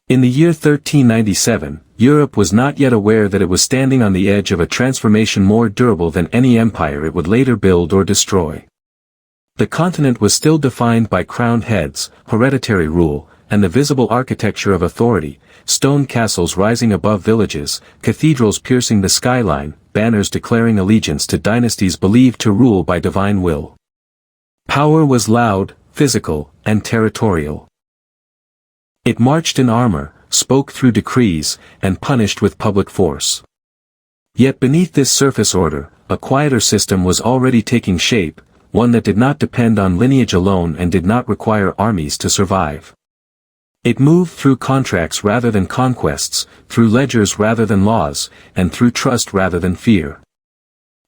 In the year 1397, Europe was not yet aware that it was standing on the edge of a transformation more durable than any empire it would later build or destroy. The continent was still defined by crowned heads, hereditary rule, and the visible architecture of authority, stone castles rising above villages, cathedrals piercing the skyline, banners declaring allegiance to dynasties believed to rule by divine will. Power was loud, physical, and territorial. It marched in armor, spoke through decrees, and punished with public force. Yet beneath this surface order, a quieter system was already taking shape, one that did not depend on lineage alone and did not require armies to survive. It moved through contracts rather than conquests, through ledgers rather than laws, and through trust rather than fear.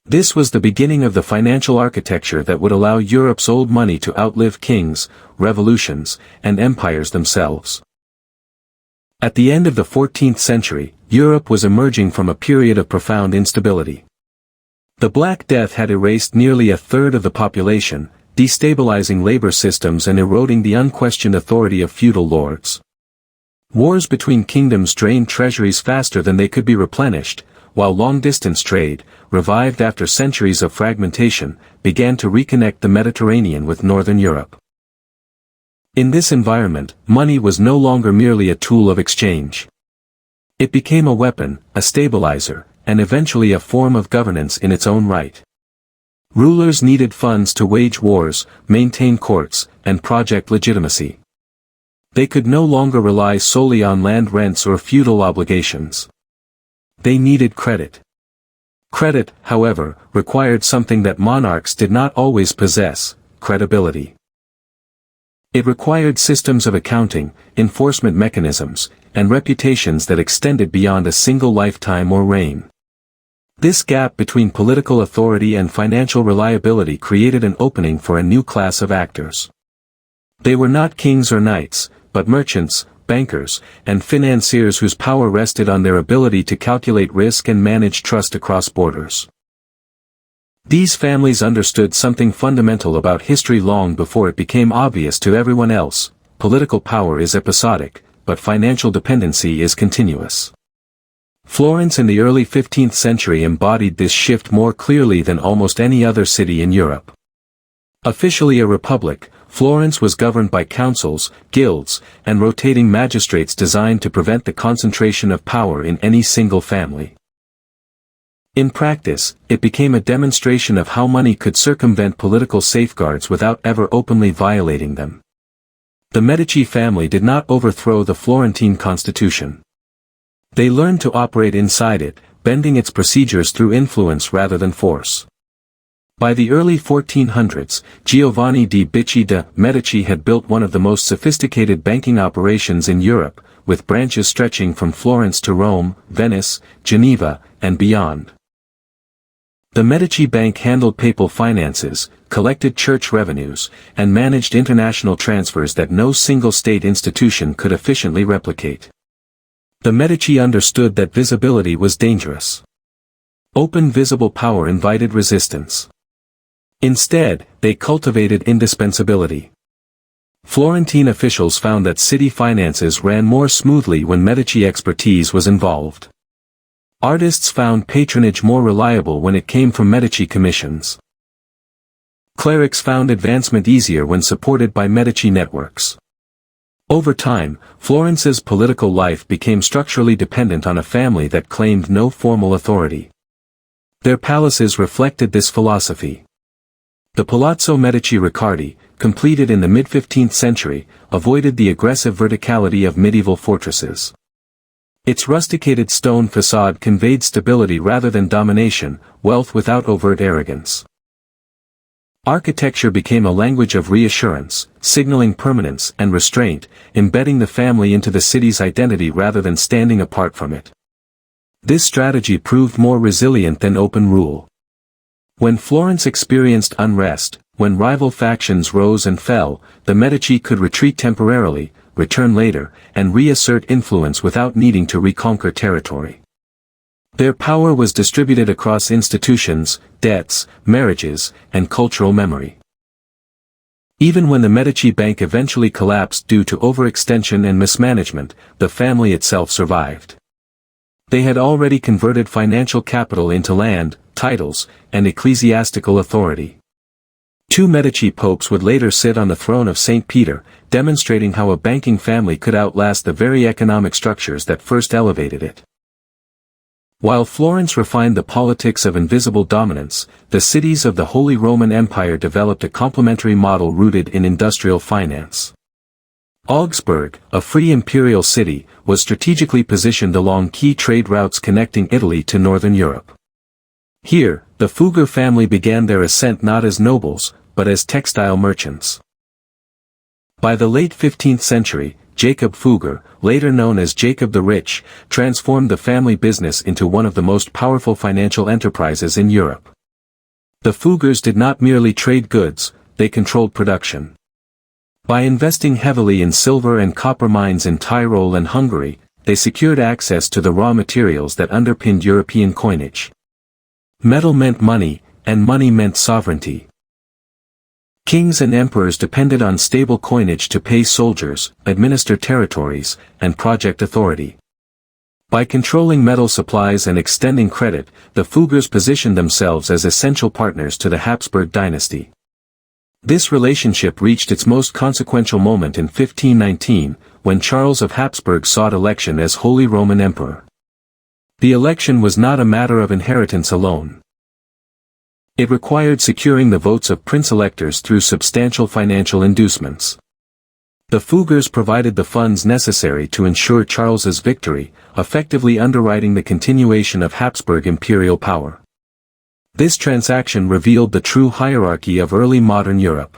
This was the beginning of the financial architecture that would allow Europe's old money to outlive kings, revolutions, and empires themselves. At the end of the 14th century, Europe was emerging from a period of profound instability. The Black Death had erased nearly a third of the population, destabilizing labor systems and eroding the unquestioned authority of feudal lords. Wars between kingdoms drained treasuries faster than they could be replenished, while long-distance trade, revived after centuries of fragmentation, began to reconnect the Mediterranean with northern Europe. In this environment, money was no longer merely a tool of exchange. It became a weapon, a stabilizer, and eventually a form of governance in its own right. Rulers needed funds to wage wars, maintain courts, and project legitimacy. They could no longer rely solely on land rents or feudal obligations. They needed credit. Credit, however, required something that monarchs did not always possess: credibility. It required systems of accounting, enforcement mechanisms, and reputations that extended beyond a single lifetime or reign. This gap between political authority and financial reliability created an opening for a new class of actors. They were not kings or knights, but merchants, bankers, and financiers whose power rested on their ability to calculate risk and manage trust across borders. These families understood something fundamental about history long before it became obvious to everyone else: political power is episodic, but financial dependency is continuous. Florence in the early 15th century embodied this shift more clearly than almost any other city in Europe. Officially a republic, Florence was governed by councils, guilds, and rotating magistrates designed to prevent the concentration of power in any single family. In practice, it became a demonstration of how money could circumvent political safeguards without ever openly violating them. The Medici family did not overthrow the Florentine constitution. They learned to operate inside it, bending its procedures through influence rather than force. By the early 1400s, Giovanni di Bicci de' Medici had built one of the most sophisticated banking operations in Europe, with branches stretching from Florence to Rome, Venice, Geneva, and beyond. The Medici Bank handled papal finances, collected church revenues, and managed international transfers that no single state institution could efficiently replicate. The Medici understood that visibility was dangerous. Open visible power invited resistance. Instead, they cultivated indispensability. Florentine officials found that city finances ran more smoothly when Medici expertise was involved. Artists found patronage more reliable when it came from Medici commissions. Clerics found advancement easier when supported by Medici networks. Over time, Florence's political life became structurally dependent on a family that claimed no formal authority. Their palaces reflected this philosophy. The Palazzo Medici Riccardi, completed in the mid-15th century, avoided the aggressive verticality of medieval fortresses. Its rusticated stone facade conveyed stability rather than domination, wealth without overt arrogance. Architecture became a language of reassurance, signaling permanence and restraint, embedding the family into the city's identity rather than standing apart from it. This strategy proved more resilient than open rule. When Florence experienced unrest, when rival factions rose and fell, the Medici could retreat temporarily, return later, and reassert influence without needing to reconquer territory. Their power was distributed across institutions, debts, marriages, and cultural memory. Even when the Medici Bank eventually collapsed due to overextension and mismanagement, the family itself survived. They had already converted financial capital into land, titles, and ecclesiastical authority. 2 Medici popes would later sit on the throne of St. Peter, demonstrating how a banking family could outlast the very economic structures that first elevated it. While Florence refined the politics of invisible dominance, the cities of the Holy Roman Empire developed a complementary model rooted in industrial finance. Augsburg, a free imperial city, was strategically positioned along key trade routes connecting Italy to northern Europe. Here, the Fugger family began their ascent not as nobles, but as textile merchants. By the late 15th century, Jacob Fugger, later known as Jacob the Rich, transformed the family business into one of the most powerful financial enterprises in Europe. The Fuggers did not merely trade goods, they controlled production. By investing heavily in silver and copper mines in Tyrol and Hungary, they secured access to the raw materials that underpinned European coinage. Metal meant money, and money meant sovereignty. Kings and emperors depended on stable coinage to pay soldiers, administer territories, and project authority. By controlling metal supplies and extending credit, the Fuggers positioned themselves as essential partners to the Habsburg dynasty. This relationship reached its most consequential moment in 1519, when Charles of Habsburg sought election as Holy Roman Emperor. The election was not a matter of inheritance alone. It required securing the votes of prince-electors through substantial financial inducements. The Fuggers provided the funds necessary to ensure Charles's victory, effectively underwriting the continuation of Habsburg imperial power. This transaction revealed the true hierarchy of early modern Europe.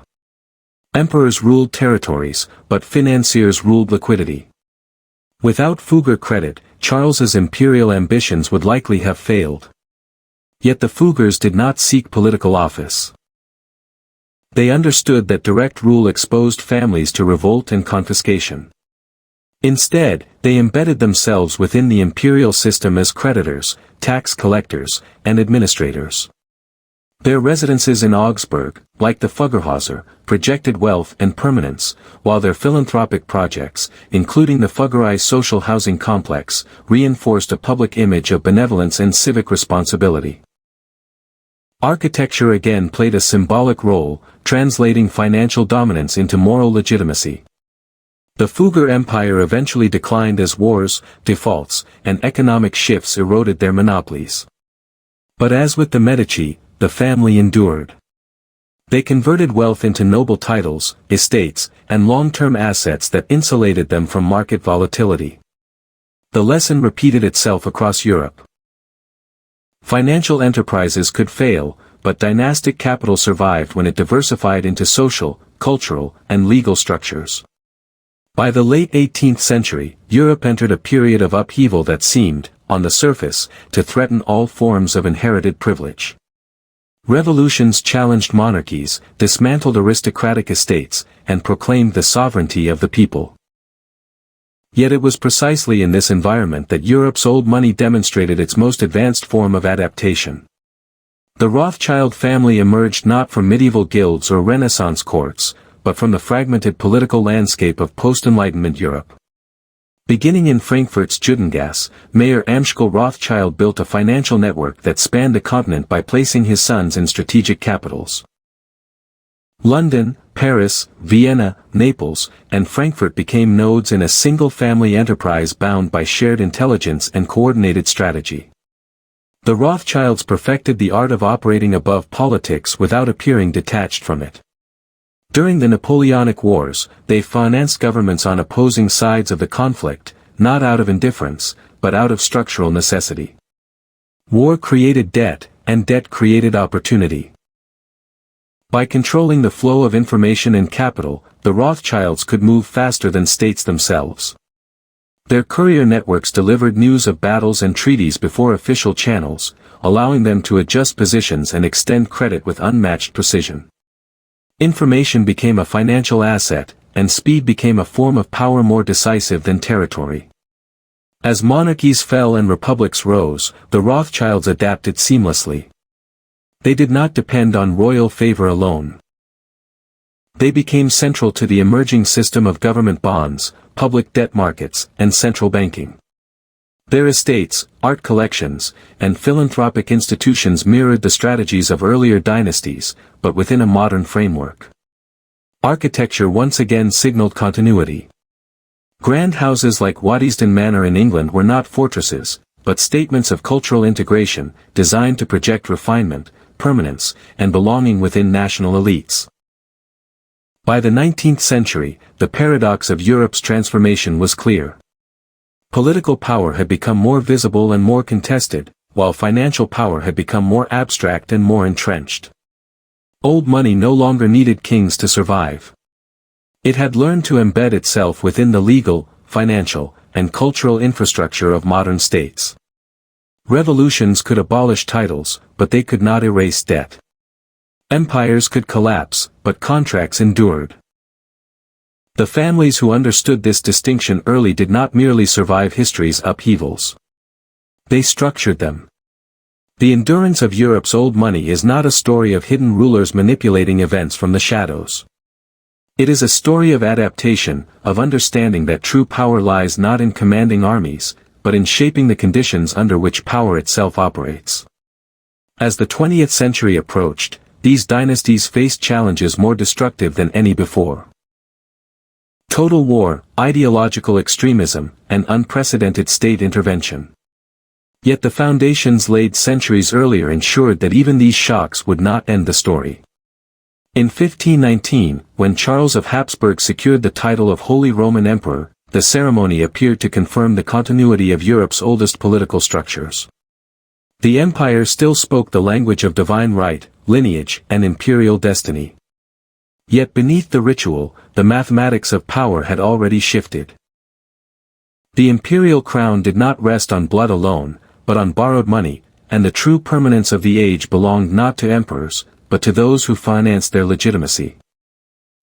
Emperors ruled territories, but financiers ruled liquidity. Without Fugger credit, Charles's imperial ambitions would likely have failed. Yet the Fuggers did not seek political office. They understood that direct rule exposed families to revolt and confiscation. Instead, they embedded themselves within the imperial system as creditors, tax collectors, and administrators. Their residences in Augsburg, like the Fuggerhäuser, projected wealth and permanence, while their philanthropic projects, including the Fuggerei social housing complex, reinforced a public image of benevolence and civic responsibility. Architecture again played a symbolic role, translating financial dominance into moral legitimacy. The Fugger Empire eventually declined as wars, defaults, and economic shifts eroded their monopolies. But as with the Medici, the family endured. They converted wealth into noble titles, estates, and long-term assets that insulated them from market volatility. The lesson repeated itself across Europe. Financial enterprises could fail, but dynastic capital survived when it diversified into social, cultural, and legal structures. By the late 18th century, Europe entered a period of upheaval that seemed, on the surface, to threaten all forms of inherited privilege. Revolutions challenged monarchies, dismantled aristocratic estates, and proclaimed the sovereignty of the people. Yet it was precisely in this environment that Europe's old money demonstrated its most advanced form of adaptation. The Rothschild family emerged not from medieval guilds or Renaissance courts, but from the fragmented political landscape of post-Enlightenment Europe. Beginning in Frankfurt's Judengasse, Mayor Amschel Rothschild built a financial network that spanned the continent by placing his sons in strategic capitals. London, Paris, Vienna, Naples, and Frankfurt became nodes in a single family enterprise bound by shared intelligence and coordinated strategy. The Rothschilds perfected the art of operating above politics without appearing detached from it. During the Napoleonic Wars, they financed governments on opposing sides of the conflict, not out of indifference, but out of structural necessity. War created debt, and debt created opportunity. By controlling the flow of information and capital, the Rothschilds could move faster than states themselves. Their courier networks delivered news of battles and treaties before official channels, allowing them to adjust positions and extend credit with unmatched precision. Information became a financial asset, and speed became a form of power more decisive than territory. As monarchies fell and republics rose, the Rothschilds adapted seamlessly. They did not depend on royal favor alone. They became central to the emerging system of government bonds, public debt markets, and central banking. Their estates, art collections, and philanthropic institutions mirrored the strategies of earlier dynasties, but within a modern framework. Architecture once again signaled continuity. Grand houses like Waddesdon Manor in England were not fortresses, but statements of cultural integration, designed to project refinement, permanence, and belonging within national elites. By the 19th century, the paradox of Europe's transformation was clear. Political power had become more visible and more contested, while financial power had become more abstract and more entrenched. Old money no longer needed kings to survive. It had learned to embed itself within the legal, financial, and cultural infrastructure of modern states. Revolutions could abolish titles, but they could not erase debt. Empires could collapse, but contracts endured. The families who understood this distinction early did not merely survive history's upheavals. They structured them. The endurance of Europe's old money is not a story of hidden rulers manipulating events from the shadows. It is a story of adaptation, of understanding that true power lies not in commanding armies, but in shaping the conditions under which power itself operates. As the 20th century approached, these dynasties faced challenges more destructive than any before. Total war, ideological extremism, and unprecedented state intervention. Yet the foundations laid centuries earlier ensured that even these shocks would not end the story. In 1519, when Charles of Habsburg secured the title of Holy Roman Emperor, the ceremony appeared to confirm the continuity of Europe's oldest political structures. The empire still spoke the language of divine right, lineage, and imperial destiny. Yet beneath the ritual, the mathematics of power had already shifted. The imperial crown did not rest on blood alone, but on borrowed money, and the true permanence of the age belonged not to emperors, but to those who financed their legitimacy.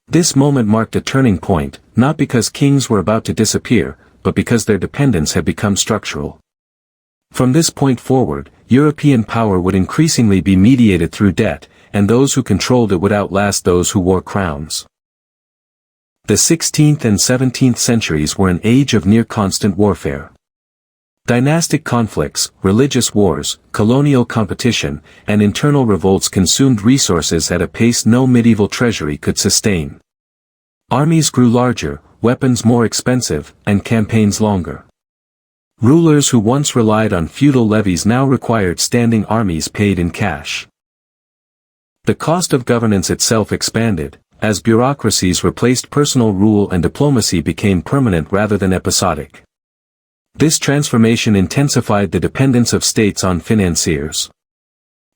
This moment marked a turning point, not because kings were about to disappear, but because their dependence had become structural. From this point forward, European power would increasingly be mediated through debt, and those who controlled it would outlast those who wore crowns. The 16th and 17th centuries were an age of near-constant warfare. Dynastic conflicts, religious wars, colonial competition, and internal revolts consumed resources at a pace no medieval treasury could sustain. Armies grew larger, weapons more expensive, and campaigns longer. Rulers who once relied on feudal levies now required standing armies paid in cash. The cost of governance itself expanded, as bureaucracies replaced personal rule and diplomacy became permanent rather than episodic. This transformation intensified the dependence of states on financiers.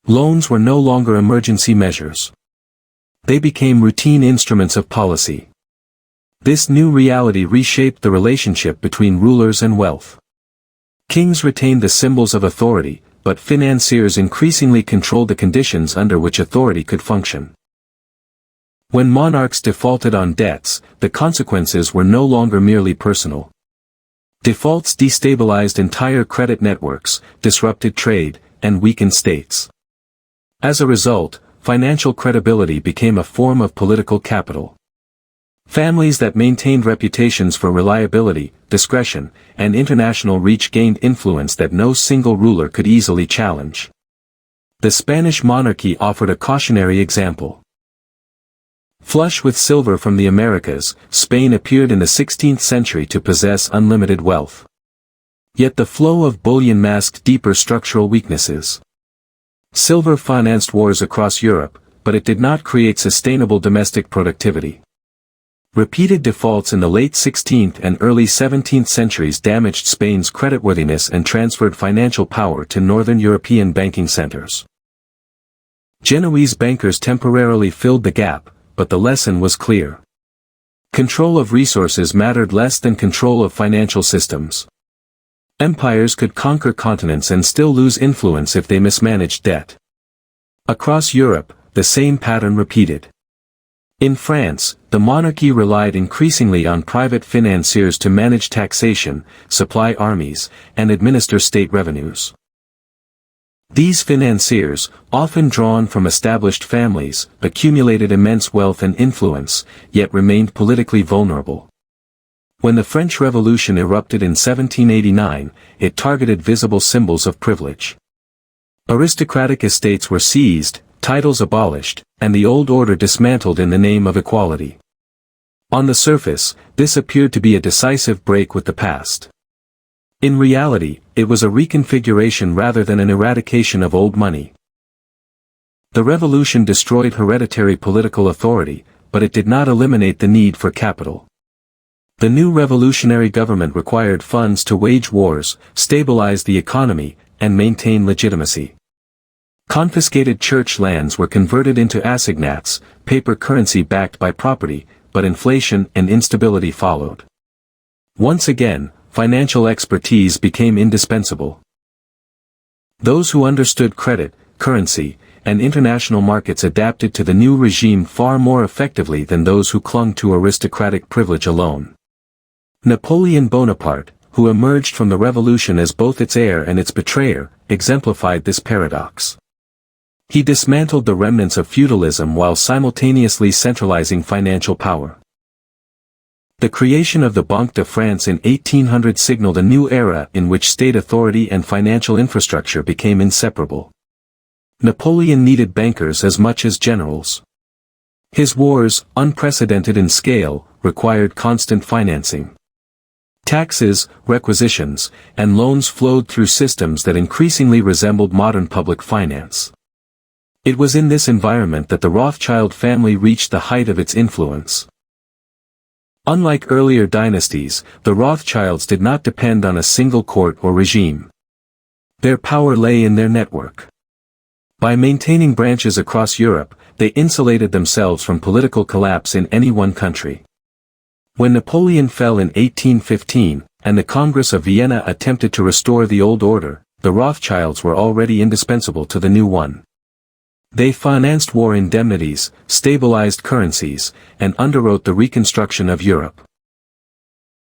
Loans were no longer emergency measures. They became routine instruments of policy. This new reality reshaped the relationship between rulers and wealth. Kings retained the symbols of authority, but financiers increasingly controlled the conditions under which authority could function. When monarchs defaulted on debts, the consequences were no longer merely personal. Defaults destabilized entire credit networks, disrupted trade, and weakened states. As a result, financial credibility became a form of political capital. Families that maintained reputations for reliability, discretion, and international reach gained influence that no single ruler could easily challenge. The Spanish monarchy offered a cautionary example. Flush with silver from the Americas, Spain appeared in the 16th century to possess unlimited wealth. Yet the flow of bullion masked deeper structural weaknesses. Silver financed wars across Europe, but it did not create sustainable domestic productivity. Repeated defaults in the late 16th and early 17th centuries damaged Spain's creditworthiness and transferred financial power to northern European banking centers. Genoese bankers temporarily filled the gap, but the lesson was clear. Control of resources mattered less than control of financial systems. Empires could conquer continents and still lose influence if they mismanaged debt. Across Europe, the same pattern repeated. In France, the monarchy relied increasingly on private financiers to manage taxation, supply armies, and administer state revenues. These financiers, often drawn from established families, accumulated immense wealth and influence, yet remained politically vulnerable. When the French Revolution erupted in 1789, it targeted visible symbols of privilege. Aristocratic estates were seized, titles abolished, and the old order dismantled in the name of equality. On the surface, this appeared to be a decisive break with the past. In reality, it was a reconfiguration rather than an eradication of old money. The revolution destroyed hereditary political authority, but it did not eliminate the need for capital. The new revolutionary government required funds to wage wars, stabilize the economy, and maintain legitimacy. Confiscated church lands were converted into assignats, paper currency backed by property, but inflation and instability followed. Once again, financial expertise became indispensable. Those who understood credit, currency, and international markets adapted to the new regime far more effectively than those who clung to aristocratic privilege alone. Napoleon Bonaparte, who emerged from the revolution as both its heir and its betrayer, exemplified this paradox. He dismantled the remnants of feudalism while simultaneously centralizing financial power. The creation of the Banque de France in 1800 signaled a new era in which state authority and financial infrastructure became inseparable. Napoleon needed bankers as much as generals. His wars, unprecedented in scale, required constant financing. Taxes, requisitions, and loans flowed through systems that increasingly resembled modern public finance. It was in this environment that the Rothschild family reached the height of its influence. Unlike earlier dynasties, the Rothschilds did not depend on a single court or regime. Their power lay in their network. By maintaining branches across Europe, they insulated themselves from political collapse in any one country. When Napoleon fell in 1815, and the Congress of Vienna attempted to restore the old order, the Rothschilds were already indispensable to the new one. They financed war indemnities, stabilized currencies, and underwrote the reconstruction of Europe.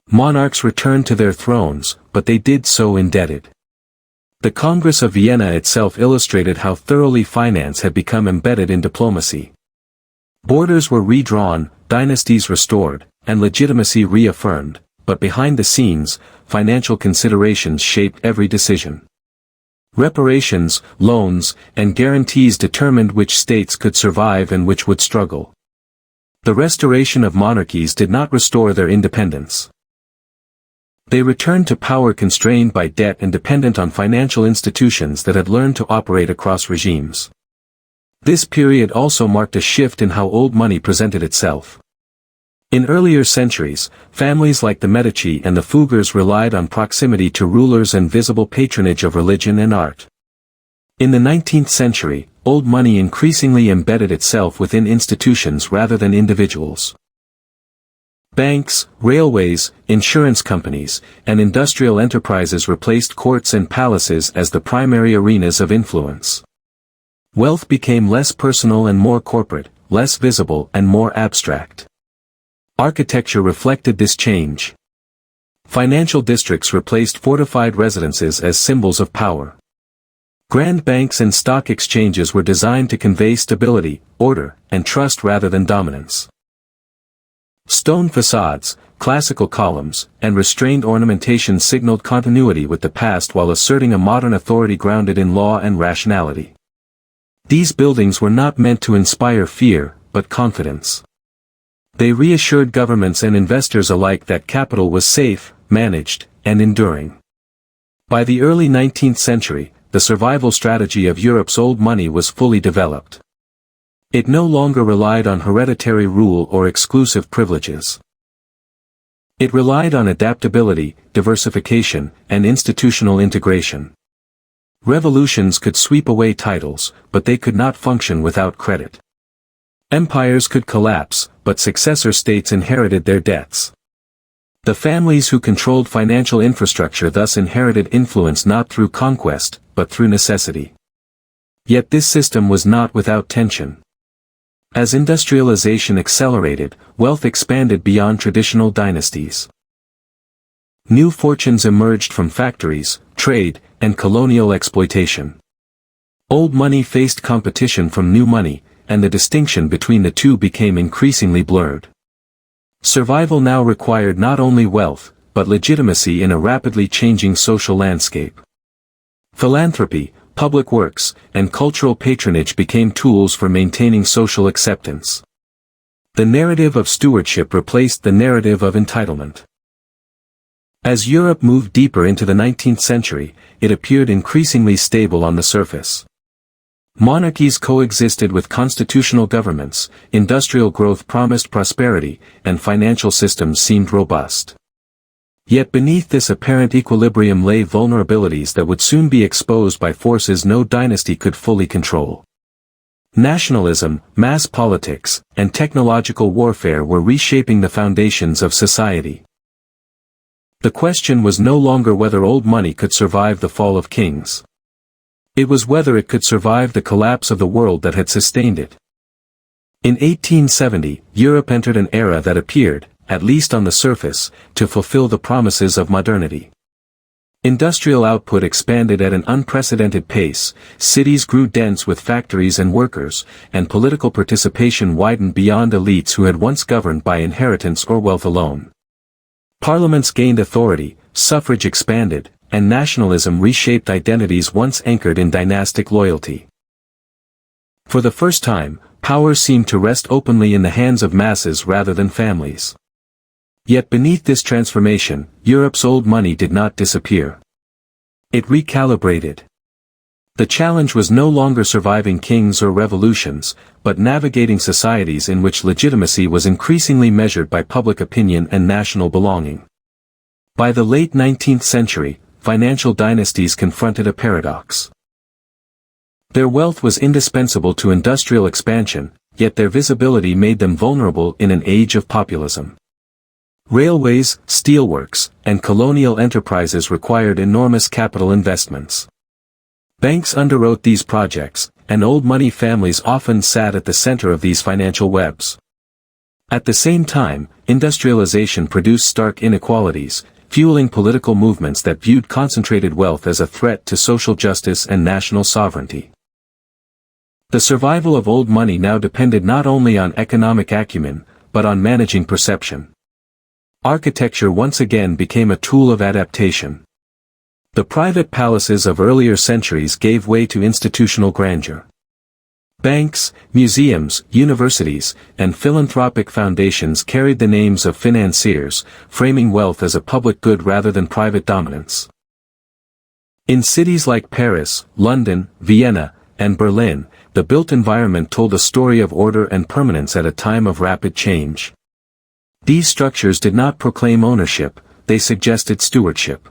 Monarchs returned to their thrones, but they did so indebted. The Congress of Vienna itself illustrated how thoroughly finance had become embedded in diplomacy. Borders were redrawn, dynasties restored, and legitimacy reaffirmed, but behind the scenes, financial considerations shaped every decision. Reparations, loans, and guarantees determined which states could survive and which would struggle. The restoration of monarchies did not restore their independence. They returned to power constrained by debt and dependent on financial institutions that had learned to operate across regimes. This period also marked a shift in how old money presented itself. In earlier centuries, families like the Medici and the Fuggers relied on proximity to rulers and visible patronage of religion and art. In the 19th century, old money increasingly embedded itself within institutions rather than individuals. Banks, railways, insurance companies, and industrial enterprises replaced courts and palaces as the primary arenas of influence. Wealth became less personal and more corporate, less visible and more abstract. Architecture reflected this change. Financial districts replaced fortified residences as symbols of power. Grand banks and stock exchanges were designed to convey stability, order, and trust rather than dominance. Stone facades, classical columns, and restrained ornamentation signaled continuity with the past while asserting a modern authority grounded in law and rationality. These buildings were not meant to inspire fear, but confidence. They reassured governments and investors alike that capital was safe, managed, and enduring. By the early 19th century, the survival strategy of Europe's old money was fully developed. It no longer relied on hereditary rule or exclusive privileges. It relied on adaptability, diversification, and institutional integration. Revolutions could sweep away titles, but they could not function without credit. Empires could collapse, but successor states inherited their debts. The families who controlled financial infrastructure thus inherited influence not through conquest, but through necessity. Yet this system was not without tension. As industrialization accelerated, wealth expanded beyond traditional dynasties. New fortunes emerged from factories, trade, and colonial exploitation. Old money faced competition from new money, and the distinction between the two became increasingly blurred. Survival now required not only wealth, but legitimacy in a rapidly changing social landscape. Philanthropy, public works, and cultural patronage became tools for maintaining social acceptance. The narrative of stewardship replaced the narrative of entitlement. As Europe moved deeper into the 19th century, it appeared increasingly stable on the surface. Monarchies coexisted with constitutional governments, industrial growth promised prosperity, and financial systems seemed robust. Yet beneath this apparent equilibrium lay vulnerabilities that would soon be exposed by forces no dynasty could fully control. Nationalism, mass politics, and technological warfare were reshaping the foundations of society. The question was no longer whether old money could survive the fall of kings. It was whether it could survive the collapse of the world that had sustained it. In 1870, Europe entered an era that appeared, at least on the surface, to fulfill the promises of modernity. Industrial output expanded at an unprecedented pace, cities grew dense with factories and workers, and political participation widened beyond elites who had once governed by inheritance or wealth alone. Parliaments gained authority, suffrage expanded, and nationalism reshaped identities once anchored in dynastic loyalty. For the first time, power seemed to rest openly in the hands of masses rather than families. Yet beneath this transformation, Europe's old money did not disappear. It recalibrated. The challenge was no longer surviving kings or revolutions, but navigating societies in which legitimacy was increasingly measured by public opinion and national belonging. By the late 19th century, financial dynasties confronted a paradox. Their wealth was indispensable to industrial expansion, yet their visibility made them vulnerable in an age of populism. Railways, steelworks, and colonial enterprises required enormous capital investments. Banks underwrote these projects, and old money families often sat at the center of these financial webs. At the same time, industrialization produced stark inequalities, fueling political movements that viewed concentrated wealth as a threat to social justice and national sovereignty. The survival of old money now depended not only on economic acumen, but on managing perception. Architecture once again became a tool of adaptation. The private palaces of earlier centuries gave way to institutional grandeur. Banks, museums, universities, and philanthropic foundations carried the names of financiers, framing wealth as a public good rather than private dominance. In cities like Paris, London, Vienna, and Berlin, the built environment told a story of order and permanence at a time of rapid change. These structures did not proclaim ownership, they suggested stewardship.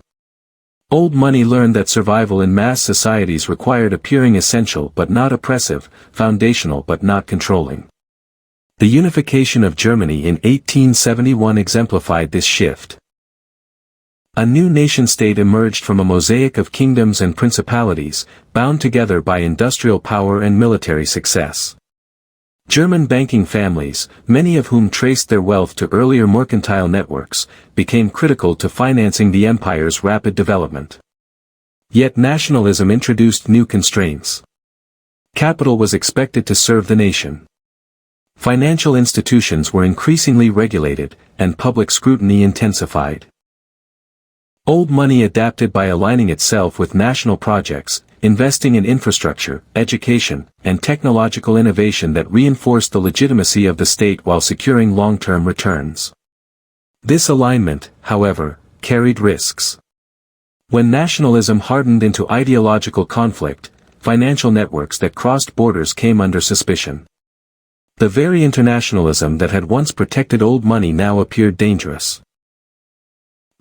Old money learned that survival in mass societies required appearing essential but not oppressive, foundational but not controlling. The unification of Germany in 1871 exemplified this shift. A new nation-state emerged from a mosaic of kingdoms and principalities, bound together by industrial power and military success. German banking families, many of whom traced their wealth to earlier mercantile networks, became critical to financing the empire's rapid development. Yet nationalism introduced new constraints. Capital was expected to serve the nation. Financial institutions were increasingly regulated, and public scrutiny intensified. Old money adapted by aligning itself with national projects, investing in infrastructure, education, and technological innovation that reinforced the legitimacy of the state while securing long-term returns. This alignment, however, carried risks. When nationalism hardened into ideological conflict, financial networks that crossed borders came under suspicion. The very internationalism that had once protected old money now appeared dangerous.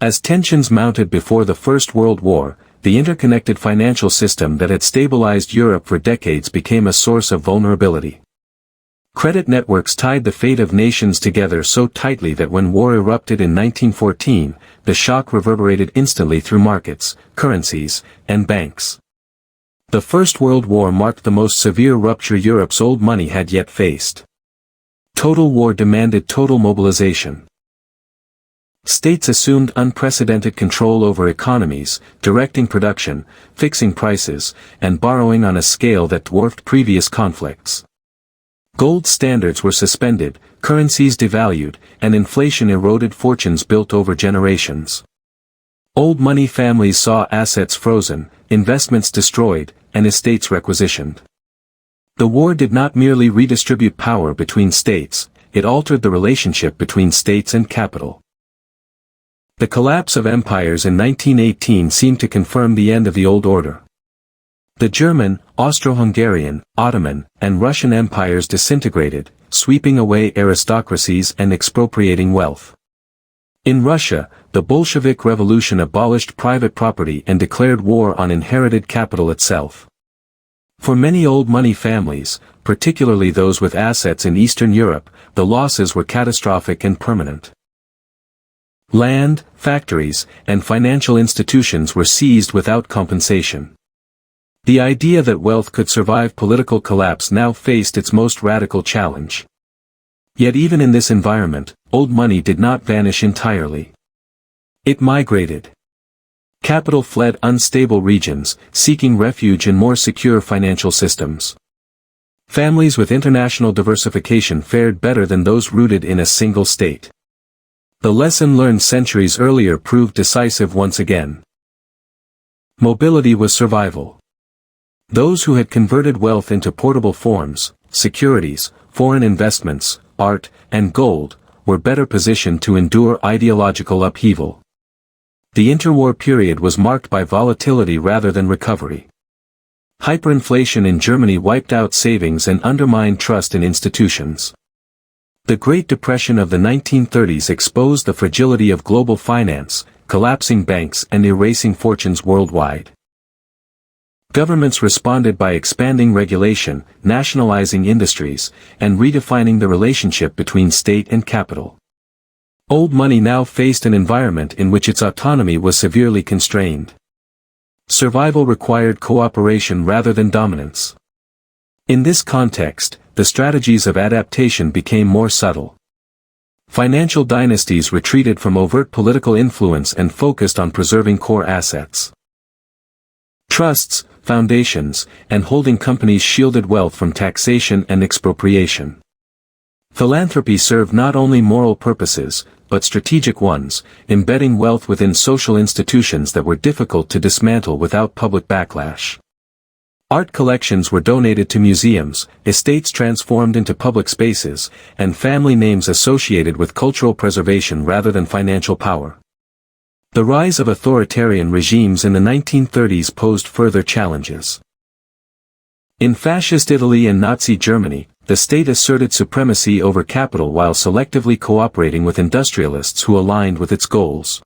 As tensions mounted before the First World War, the interconnected financial system that had stabilized Europe for decades became a source of vulnerability. Credit networks tied the fate of nations together so tightly that when war erupted in 1914, the shock reverberated instantly through markets, currencies, and banks. The First World War marked the most severe rupture Europe's old money had yet faced. Total war demanded total mobilization. States assumed unprecedented control over economies, directing production, fixing prices, and borrowing on a scale that dwarfed previous conflicts. Gold standards were suspended, currencies devalued, and inflation eroded fortunes built over generations. Old money families saw assets frozen, investments destroyed, and estates requisitioned. The war did not merely redistribute power between states, it altered the relationship between states and capital. The collapse of empires in 1918 seemed to confirm the end of the old order. The German, Austro-Hungarian, Ottoman, and Russian empires disintegrated, sweeping away aristocracies and expropriating wealth. In Russia, the Bolshevik Revolution abolished private property and declared war on inherited capital itself. For many old money families, particularly those with assets in Eastern Europe, the losses were catastrophic and permanent. Land, factories, and financial institutions were seized without compensation. The idea that wealth could survive political collapse now faced its most radical challenge. Yet even in this environment, old money did not vanish entirely. It migrated. Capital fled unstable regions, seeking refuge in more secure financial systems. Families with international diversification fared better than those rooted in a single state. The lesson learned centuries earlier proved decisive once again. Mobility was survival. Those who had converted wealth into portable forms, securities, foreign investments, art, and gold, were better positioned to endure ideological upheaval. The interwar period was marked by volatility rather than recovery. Hyperinflation in Germany wiped out savings and undermined trust in institutions. The Great Depression of the 1930s exposed the fragility of global finance, collapsing banks and erasing fortunes worldwide. Governments responded by expanding regulation, nationalizing industries, and redefining the relationship between state and capital. Old money now faced an environment in which its autonomy was severely constrained. Survival required cooperation rather than dominance. In this context, the strategies of adaptation became more subtle. Financial dynasties retreated from overt political influence and focused on preserving core assets. Trusts, foundations, and holding companies shielded wealth from taxation and expropriation. Philanthropy served not only moral purposes, but strategic ones, embedding wealth within social institutions that were difficult to dismantle without public backlash. Art collections were donated to museums, estates transformed into public spaces, and family names associated with cultural preservation rather than financial power. The rise of authoritarian regimes in the 1930s posed further challenges. In Fascist Italy and Nazi Germany, the state asserted supremacy over capital while selectively cooperating with industrialists who aligned with its goals.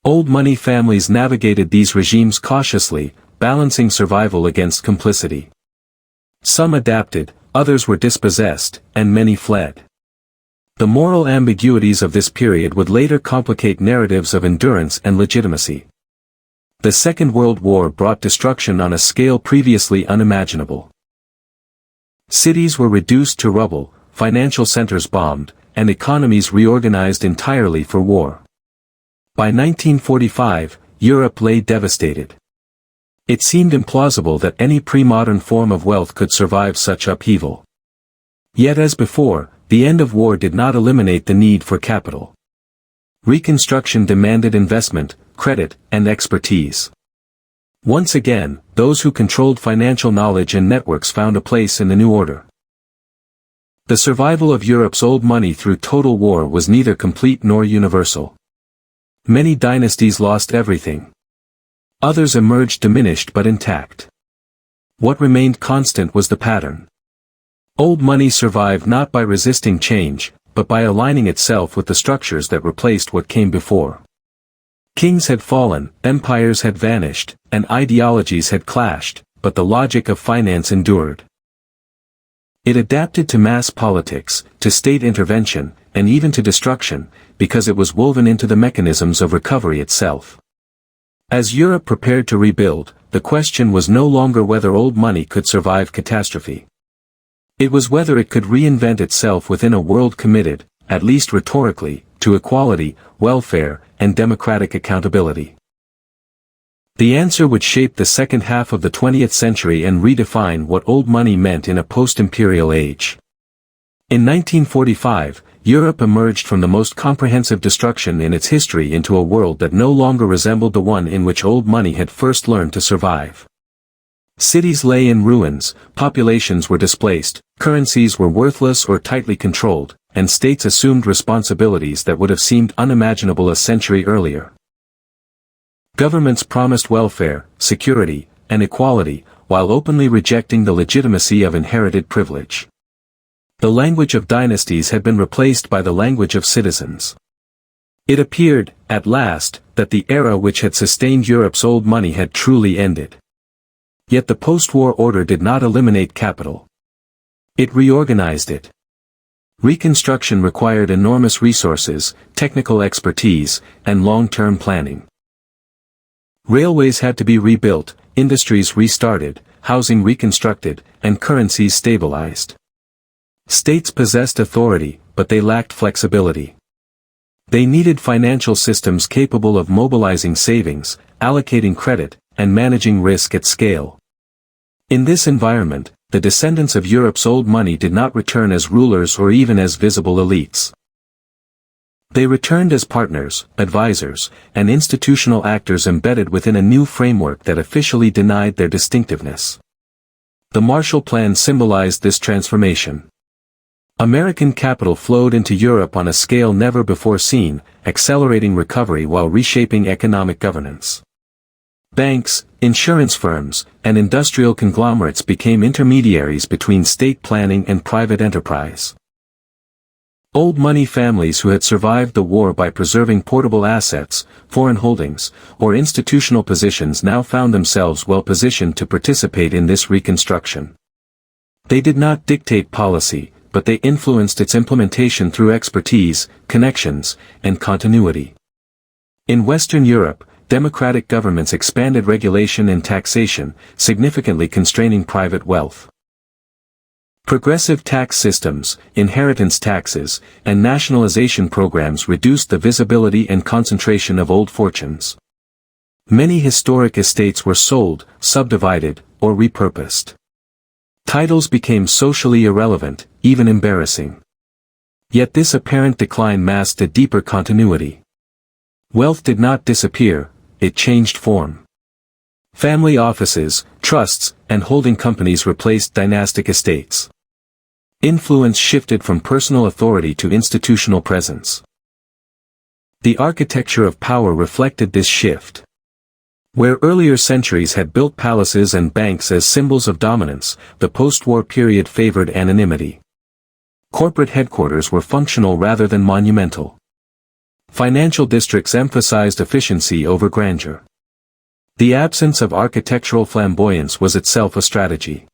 Old money families navigated these regimes cautiously, balancing survival against complicity. Some adapted, others were dispossessed, and many fled. The moral ambiguities of this period would later complicate narratives of endurance and legitimacy. The Second World War brought destruction on a scale previously unimaginable. Cities were reduced to rubble, financial centers bombed, and economies reorganized entirely for war. By 1945, Europe lay devastated. It seemed implausible that any pre-modern form of wealth could survive such upheaval. Yet as before, the end of war did not eliminate the need for capital. Reconstruction demanded investment, credit, and expertise. Once again, those who controlled financial knowledge and networks found a place in the new order. The survival of Europe's old money through total war was neither complete nor universal. Many dynasties lost everything. Others emerged diminished but intact. What remained constant was the pattern. Old money survived not by resisting change, but by aligning itself with the structures that replaced what came before. Kings had fallen, empires had vanished, and ideologies had clashed, but the logic of finance endured. It adapted to mass politics, to state intervention, and even to destruction, because it was woven into the mechanisms of recovery itself. As Europe prepared to rebuild, the question was no longer whether old money could survive catastrophe. It was whether it could reinvent itself within a world committed, at least rhetorically, to equality, welfare, and democratic accountability. The answer would shape the second half of the 20th century and redefine what old money meant in a post-imperial age. In 1945, Europe emerged from the most comprehensive destruction in its history into a world that no longer resembled the one in which old money had first learned to survive. Cities lay in ruins, populations were displaced, currencies were worthless or tightly controlled, and states assumed responsibilities that would have seemed unimaginable a century earlier. Governments promised welfare, security, and equality, while openly rejecting the legitimacy of inherited privilege. The language of dynasties had been replaced by the language of citizens. It appeared, at last, that the era which had sustained Europe's old money had truly ended. Yet the post-war order did not eliminate capital. It reorganized it. Reconstruction required enormous resources, technical expertise, and long-term planning. Railways had to be rebuilt, industries restarted, housing reconstructed, and currencies stabilized. States possessed authority, but they lacked flexibility. They needed financial systems capable of mobilizing savings, allocating credit, and managing risk at scale. In this environment, the descendants of Europe's old money did not return as rulers or even as visible elites. They returned as partners, advisors, and institutional actors embedded within a new framework that officially denied their distinctiveness. The Marshall Plan symbolized this transformation. American capital flowed into Europe on a scale never before seen, accelerating recovery while reshaping economic governance. Banks, insurance firms, and industrial conglomerates became intermediaries between state planning and private enterprise. Old money families who had survived the war by preserving portable assets, foreign holdings, or institutional positions now found themselves well positioned to participate in this reconstruction. They did not dictate policy, but they influenced its implementation through expertise, connections, and continuity. In Western Europe, democratic governments expanded regulation and taxation, significantly constraining private wealth. Progressive tax systems, inheritance taxes, and nationalization programs reduced the visibility and concentration of old fortunes. Many historic estates were sold, subdivided, or repurposed. Titles became socially irrelevant, even embarrassing. Yet this apparent decline masked a deeper continuity. Wealth did not disappear, it changed form. Family offices, trusts, and holding companies replaced dynastic estates. Influence shifted from personal authority to institutional presence. The architecture of power reflected this shift. Where earlier centuries had built palaces and banks as symbols of dominance, the post-war period favored anonymity. Corporate headquarters were functional rather than monumental. Financial districts emphasized efficiency over grandeur. The absence of architectural flamboyance was itself a strategy.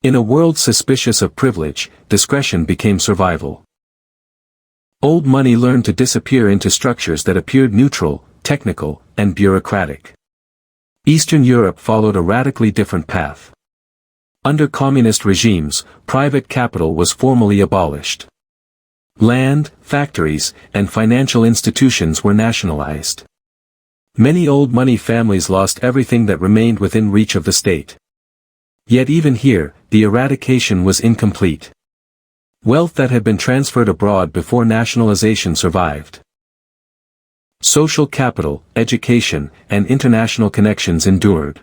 In a world suspicious of privilege, discretion became survival. Old money learned to disappear into structures that appeared neutral, technical, and bureaucratic. Eastern Europe followed a radically different path. Under communist regimes, private capital was formally abolished. Land, factories, and financial institutions were nationalized. Many old money families lost everything that remained within reach of the state. Yet even here, the eradication was incomplete. Wealth that had been transferred abroad before nationalization survived. Social capital, education, and international connections endured.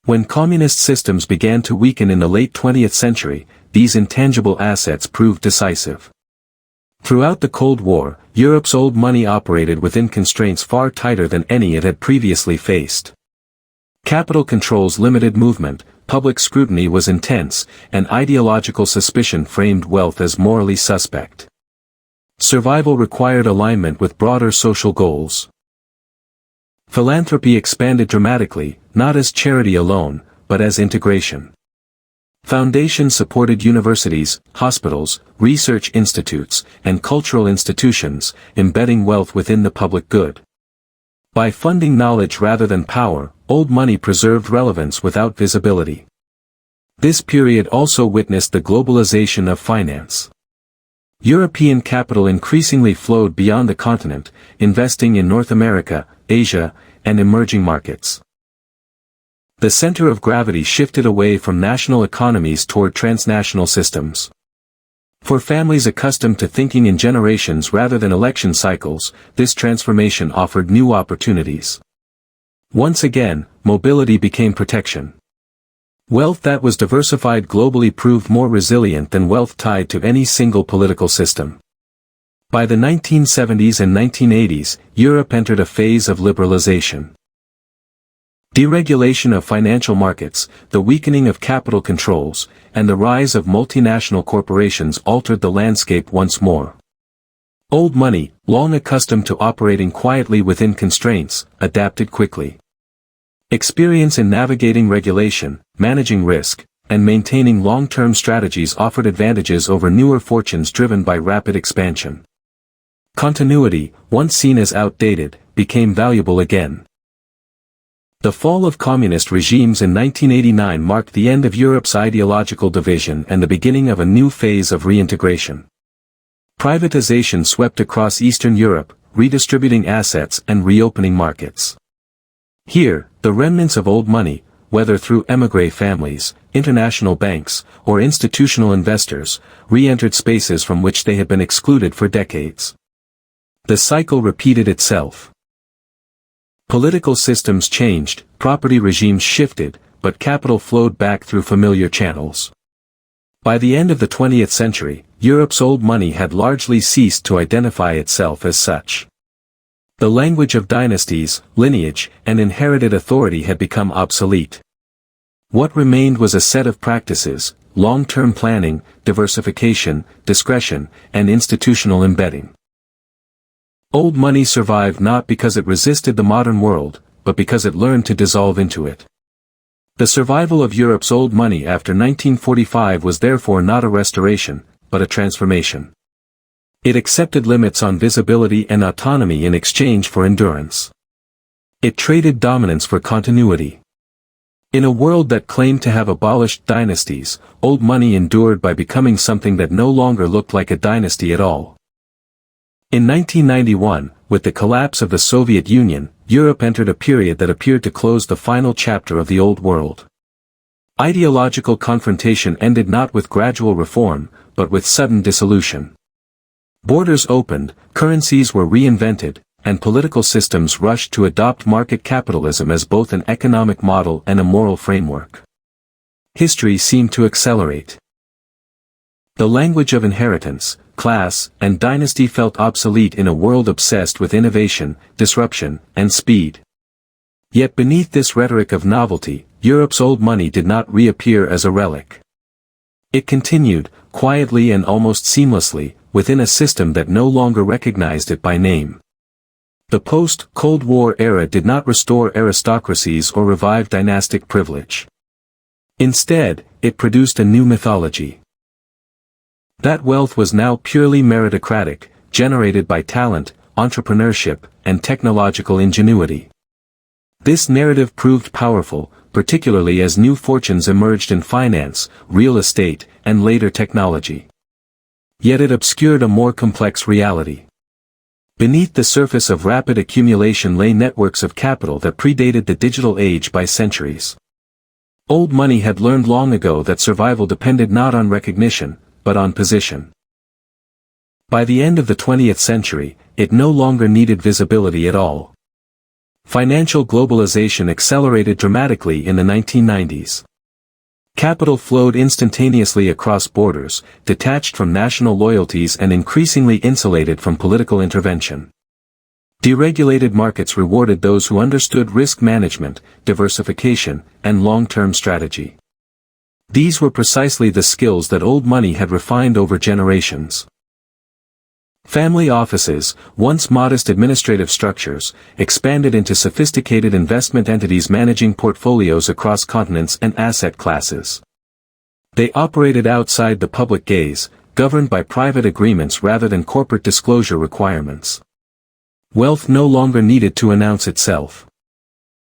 When communist systems began to weaken in the late 20th century, these intangible assets proved decisive. Throughout the Cold War, Europe's old money operated within constraints far tighter than any it had previously faced. Capital controls limited movement, public scrutiny was intense, and ideological suspicion framed wealth as morally suspect. Survival required alignment with broader social goals. Philanthropy expanded dramatically, not as charity alone, but as integration. Foundations supported universities, hospitals, research institutes, and cultural institutions, embedding wealth within the public good. By funding knowledge rather than power, old money preserved relevance without visibility. This period also witnessed the globalization of finance. European capital increasingly flowed beyond the continent, investing in North America, Asia, and emerging markets. The center of gravity shifted away from national economies toward transnational systems. For families accustomed to thinking in generations rather than election cycles, this transformation offered new opportunities. Once again, mobility became protection. Wealth that was diversified globally proved more resilient than wealth tied to any single political system. By the 1970s and 1980s, Europe entered a phase of liberalization. Deregulation of financial markets, the weakening of capital controls, and the rise of multinational corporations altered the landscape once more. Old money, long accustomed to operating quietly within constraints, adapted quickly. Experience in navigating regulation, managing risk, and maintaining long-term strategies offered advantages over newer fortunes driven by rapid expansion. Continuity, once seen as outdated, became valuable again. The fall of communist regimes in 1989 marked the end of Europe's ideological division and the beginning of a new phase of reintegration. Privatization swept across Eastern Europe, redistributing assets and reopening markets. Here, the remnants of old money, whether through émigré families, international banks, or institutional investors, re-entered spaces from which they had been excluded for decades. The cycle repeated itself. Political systems changed, property regimes shifted, but capital flowed back through familiar channels. By the end of the 20th century, Europe's old money had largely ceased to identify itself as such. The language of dynasties, lineage, and inherited authority had become obsolete. What remained was a set of practices: long-term planning, diversification, discretion, and institutional embedding. Old money survived not because it resisted the modern world, but because it learned to dissolve into it. The survival of Europe's old money after 1945 was therefore not a restoration, but a transformation. It accepted limits on visibility and autonomy in exchange for endurance. It traded dominance for continuity. In a world that claimed to have abolished dynasties, old money endured by becoming something that no longer looked like a dynasty at all. In 1991, with the collapse of the Soviet Union, Europe entered a period that appeared to close the final chapter of the old world. Ideological confrontation ended not with gradual reform, but with sudden dissolution. Borders opened, currencies were reinvented, and political systems rushed to adopt market capitalism as both an economic model and a moral framework. History seemed to accelerate. The language of inheritance, class, and dynasty felt obsolete in a world obsessed with innovation, disruption, and speed. Yet beneath this rhetoric of novelty, Europe's old money did not reappear as a relic. It continued, quietly and almost seamlessly, within a system that no longer recognized it by name. The post-Cold War era did not restore aristocracies or revive dynastic privilege. Instead, it produced a new mythology. That wealth was now purely meritocratic, generated by talent, entrepreneurship, and technological ingenuity. This narrative proved powerful, particularly as new fortunes emerged in finance, real estate, and later technology. Yet it obscured a more complex reality. Beneath the surface of rapid accumulation lay networks of capital that predated the digital age by centuries. Old money had learned long ago that survival depended not on recognition, but on position. By the end of the 20th century, it no longer needed visibility at all. Financial globalization accelerated dramatically in the 1990s. Capital flowed instantaneously across borders, detached from national loyalties and increasingly insulated from political intervention. Deregulated markets rewarded those who understood risk management, diversification, and long-term strategy. These were precisely the skills that old money had refined over generations. Family offices, once modest administrative structures, expanded into sophisticated investment entities managing portfolios across continents and asset classes. They operated outside the public gaze, governed by private agreements rather than corporate disclosure requirements. Wealth no longer needed to announce itself.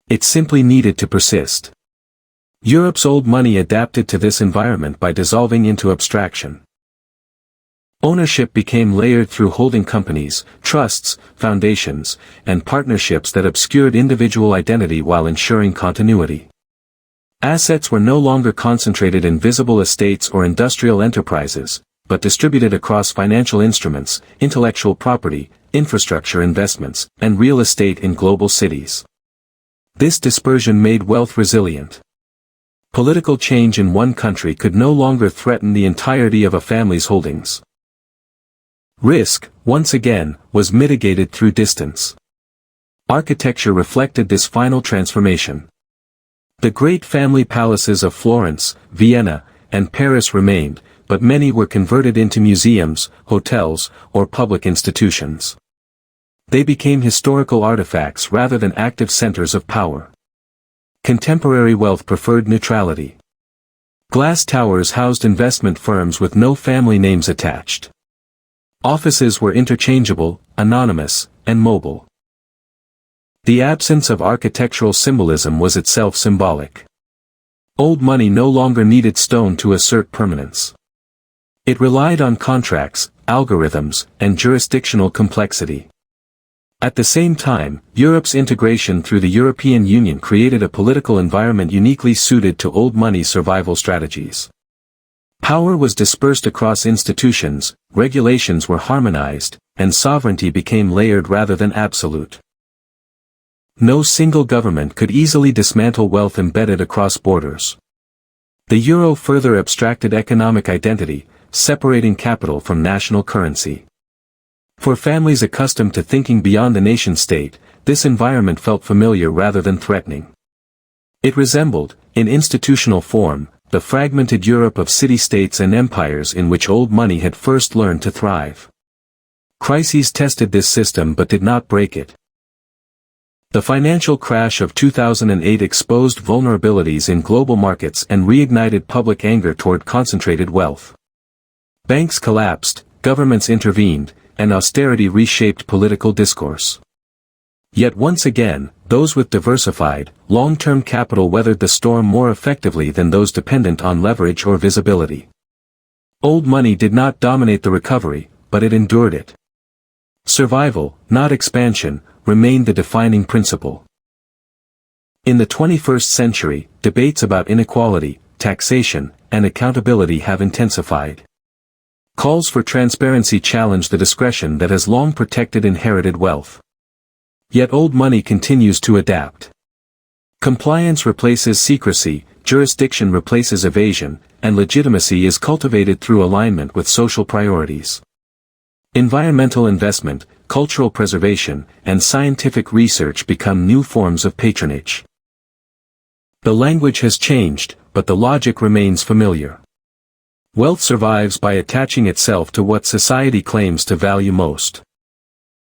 It simply needed to persist. Europe's old money adapted to this environment by dissolving into abstraction. Ownership became layered through holding companies, trusts, foundations, and partnerships that obscured individual identity while ensuring continuity. Assets were no longer concentrated in visible estates or industrial enterprises, but distributed across financial instruments, intellectual property, infrastructure investments, and real estate in global cities. This dispersion made wealth resilient. Political change in one country could no longer threaten the entirety of a family's holdings. Risk, once again, was mitigated through distance. Architecture reflected this final transformation. The great family palaces of Florence, Vienna, and Paris remained, but many were converted into museums, hotels, or public institutions. They became historical artifacts rather than active centers of power. Contemporary wealth preferred neutrality. Glass towers housed investment firms with no family names attached. Offices were interchangeable, anonymous, and mobile. The absence of architectural symbolism was itself symbolic. Old money no longer needed stone to assert permanence. It relied on contracts, algorithms, and jurisdictional complexity. At the same time, Europe's integration through the European Union created a political environment uniquely suited to old money's survival strategies. Power was dispersed across institutions, regulations were harmonized, and sovereignty became layered rather than absolute. No single government could easily dismantle wealth embedded across borders. The euro further abstracted economic identity, separating capital from national currency. For families accustomed to thinking beyond the nation-state, this environment felt familiar rather than threatening. It resembled, in institutional form, the fragmented Europe of city-states and empires in which old money had first learned to thrive. Crises tested this system but did not break it. The financial crash of 2008 exposed vulnerabilities in global markets and reignited public anger toward concentrated wealth. Banks collapsed, governments intervened, and austerity reshaped political discourse. Yet once again, those with diversified, long-term capital weathered the storm more effectively than those dependent on leverage or visibility. Old money did not dominate the recovery, but it endured it. Survival, not expansion, remained the defining principle. In the 21st century, debates about inequality, taxation, and accountability have intensified. Calls for transparency challenge the discretion that has long protected inherited wealth. Yet old money continues to adapt. Compliance replaces secrecy, jurisdiction replaces evasion, and legitimacy is cultivated through alignment with social priorities. Environmental investment, cultural preservation, and scientific research become new forms of patronage. The language has changed, but the logic remains familiar. Wealth survives by attaching itself to what society claims to value most.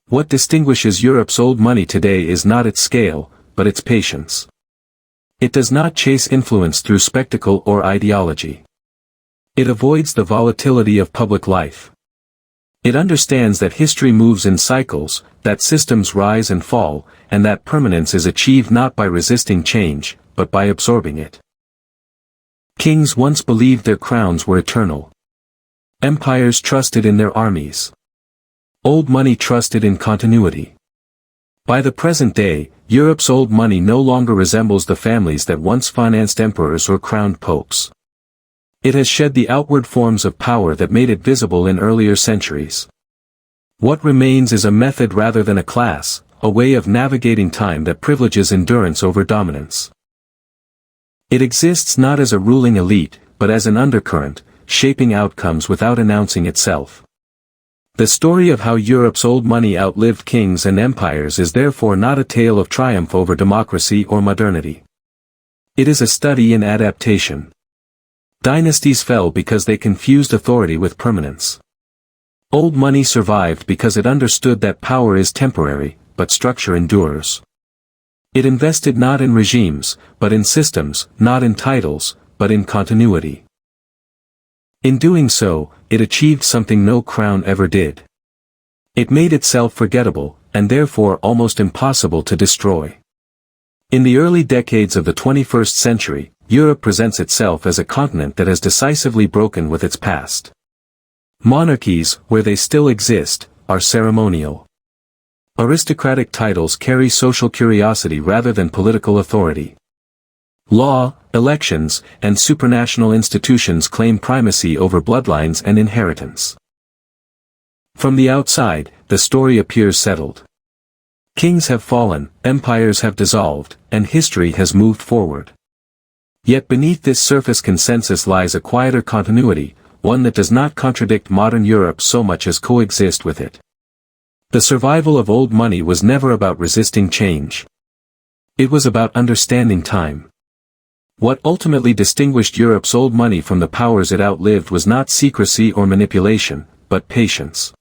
What distinguishes Europe's old money today is not its scale, but its patience. It does not chase influence through spectacle or ideology. It avoids the volatility of public life. It understands that history moves in cycles, that systems rise and fall, and that permanence is achieved not by resisting change, but by absorbing it. Kings once believed their crowns were eternal. Empires trusted in their armies. Old money trusted in continuity. By the present day, Europe's old money no longer resembles the families that once financed emperors or crowned popes. It has shed the outward forms of power that made it visible in earlier centuries. What remains is a method rather than a class, a way of navigating time that privileges endurance over dominance. It exists not as a ruling elite, but as an undercurrent, shaping outcomes without announcing itself. The story of how Europe's old money outlived kings and empires is therefore not a tale of triumph over democracy or modernity. It is a study in adaptation. Dynasties fell because they confused authority with permanence. Old money survived because it understood that power is temporary, but structure endures. It invested not in regimes, but in systems, not in titles, but in continuity. In doing so, it achieved something no crown ever did. It made itself forgettable, and therefore almost impossible to destroy. In the early decades of the 21st century, Europe presents itself as a continent that has decisively broken with its past. Monarchies, where they still exist, are ceremonial. Aristocratic titles carry social curiosity rather than political authority. Law, elections, and supranational institutions claim primacy over bloodlines and inheritance. From the outside, the story appears settled. Kings have fallen, empires have dissolved, and history has moved forward. Yet beneath this surface consensus lies a quieter continuity, one that does not contradict modern Europe so much as coexist with it. The survival of old money was never about resisting change. It was about understanding time. What ultimately distinguished Europe's old money from the powers it outlived was not secrecy or manipulation, but patience.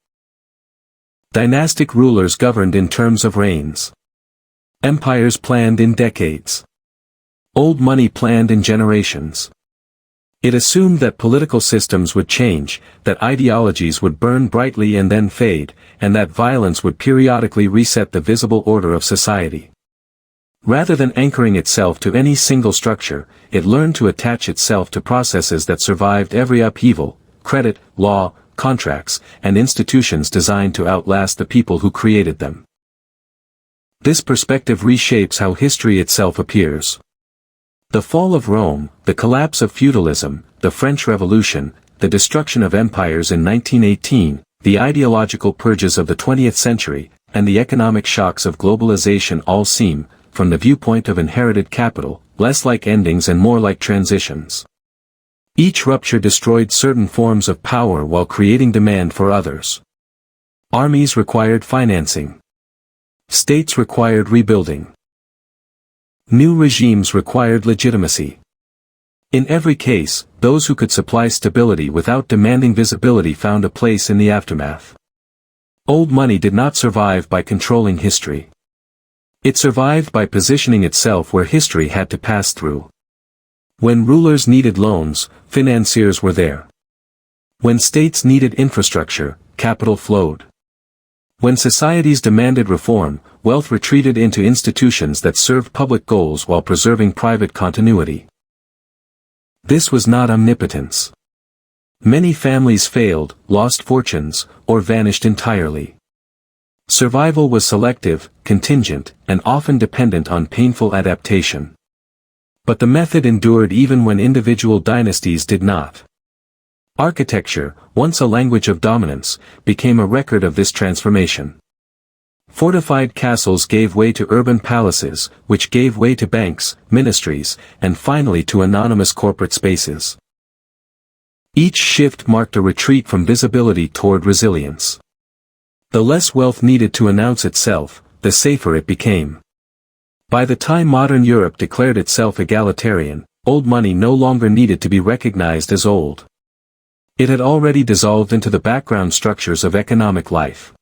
Dynastic rulers governed in terms of reigns. Empires planned in decades. Old money planned in generations. It assumed that political systems would change, that ideologies would burn brightly and then fade, and that violence would periodically reset the visible order of society. Rather than anchoring itself to any single structure, it learned to attach itself to processes that survived every upheaval: credit, law, contracts, and institutions designed to outlast the people who created them. This perspective reshapes how history itself appears. The fall of Rome, the collapse of feudalism, the French Revolution, the destruction of empires in 1918, the ideological purges of the 20th century, and the economic shocks of globalization all seem, from the viewpoint of inherited capital, less like endings and more like transitions. Each rupture destroyed certain forms of power while creating demand for others. Armies required financing. States required rebuilding. New regimes required legitimacy. In every case, those who could supply stability without demanding visibility found a place in the aftermath. Old money did not survive by controlling history. It survived by positioning itself where history had to pass through. When rulers needed loans, financiers were there. When states needed infrastructure, capital flowed. When societies demanded reform, wealth retreated into institutions that served public goals while preserving private continuity. This was not omnipotence. Many families failed, lost fortunes, or vanished entirely. Survival was selective, contingent, and often dependent on painful adaptation. But the method endured even when individual dynasties did not. Architecture, once a language of dominance, became a record of this transformation. Fortified castles gave way to urban palaces, which gave way to banks, ministries, and finally to anonymous corporate spaces. Each shift marked a retreat from visibility toward resilience. The less wealth needed to announce itself, the safer it became. By the time modern Europe declared itself egalitarian, old money no longer needed to be recognized as old. It had already dissolved into the background structures of economic life.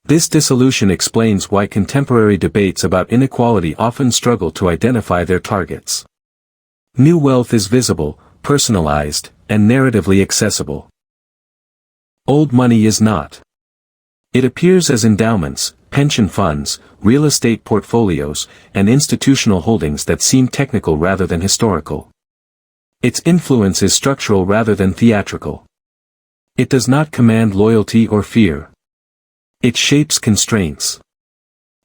This dissolution explains why contemporary debates about inequality often struggle to identify their targets. New wealth is visible, personalized, and narratively accessible. Old money is not. It appears as endowments, pension funds, real estate portfolios, and institutional holdings that seem technical rather than historical. Its influence is structural rather than theatrical. It does not command loyalty or fear. It shapes constraints.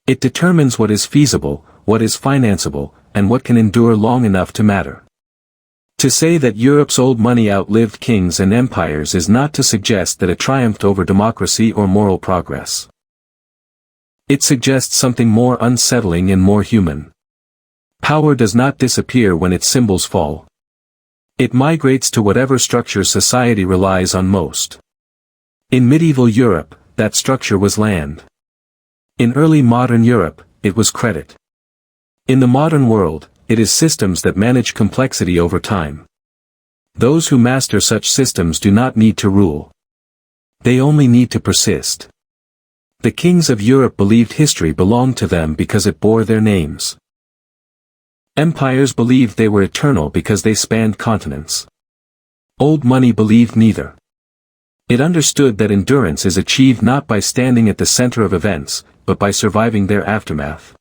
It determines what is feasible, what is financeable, and what can endure long enough to matter. To say that Europe's old money outlived kings and empires is not to suggest that it triumphed over democracy or moral progress. It suggests something more unsettling and more human. Power does not disappear when its symbols fall. It migrates to whatever structure society relies on most. In medieval Europe, that structure was land. In early modern Europe, it was credit. In the modern world, it is systems that manage complexity over time. Those who master such systems do not need to rule. They only need to persist. The kings of Europe believed history belonged to them because it bore their names. Empires believed they were eternal because they spanned continents. Old money believed neither. It understood that endurance is achieved not by standing at the center of events, but by surviving their aftermath.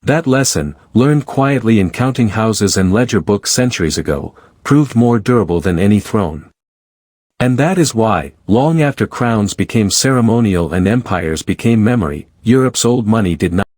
That lesson, learned quietly in counting houses and ledger books centuries ago, proved more durable than any throne. And that is why, long after crowns became ceremonial and empires became memory, Europe's old money did not